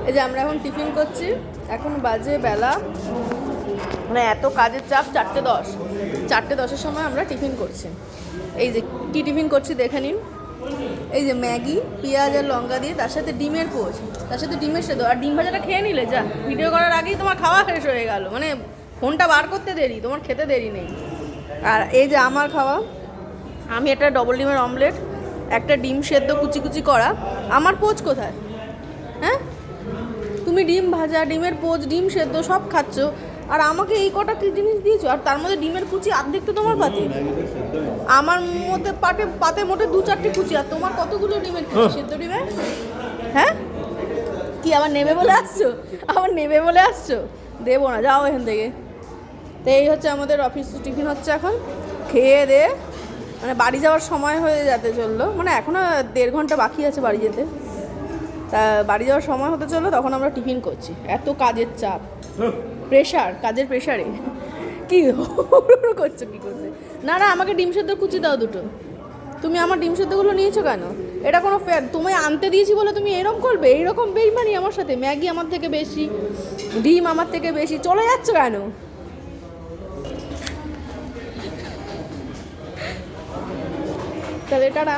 এই যে আমরা এখন টিফিন করছি, এখন বাজে বেলা মানে এত কাজের চাপ 4:10, 4:10-এর সময় আমরা টিফিন করছি। এই যে কী টিফিন করছি দেখে নিন। এই যে ম্যাগি পেঁয়াজ আর লঙ্কা দিয়ে, তার সাথে ডিমের পোচ, তার সাথে ডিমের সেদ্ধ, আর ডিম ভাজাটা খেয়ে নিলে যা ভিডিও করার আগেই তোমার খাওয়া শেষ হয়ে গেল, মানে ফোনটা বার করতে দেরি, তোমার খেতে দেরি নেই। আর এই যে আমার খাওয়া, আমি একটা ডবল ডিমের অমলেট, একটা ডিম সেদ্ধ কুচি কুচি করা। আমার পোচ কোথায়? হ্যাঁ, তুমি ডিম ভাজা, ডিমের পোচ, ডিম সেদ্ধ সব খাচ্ছ, আর আমাকে এই কটা কি জিনিস দিয়েছো, আর তার মধ্যে ডিমের কুচি অর্ধেক তো তোমার পাতে, আমার মধ্যে পাতে মোটে 2-4টে কুচি, আর তোমার কতগুলো ডিমের কুচি সেদ্ধ ডিমের। হ্যাঁ, কি আবার নেবে বলে আসছো? আবার নেবে বলে আসছো? দেবো না, যাও এখান থেকে। তো এই হচ্ছে আমাদের অফিস টিফিন হচ্ছে এখন। খেয়ে দে মানে বাড়ি যাওয়ার সময় হয়ে যেতে চললো, মানে এখনও 1.5 ঘন্টা বাকি আছে বাড়ি যেতে। তা বাড়ি যাওয়ার সময় হতে চললো, তখন আমরা টিফিন করছি। এত কাজের চাপ, প্রেশার, কাজের প্রেশারে কি করছো কী করছে? না না, আমাকে ডিম সেদ্ধ কুচি দাও দুটো। তুমি আমার ডিম সেদ্ধগুলো নিয়েছো কেন? এটা কোনো ফেয়ার? তুমি আনতে দিয়েছি বলে তুমি এরকম করবে? এইরকম বেইমানি আমার সাথে? ম্যাগি আমার থেকে বেশি, ডিম আমার থেকে বেশি, চলে যাচ্ছ কেন? তাহলে টাটা।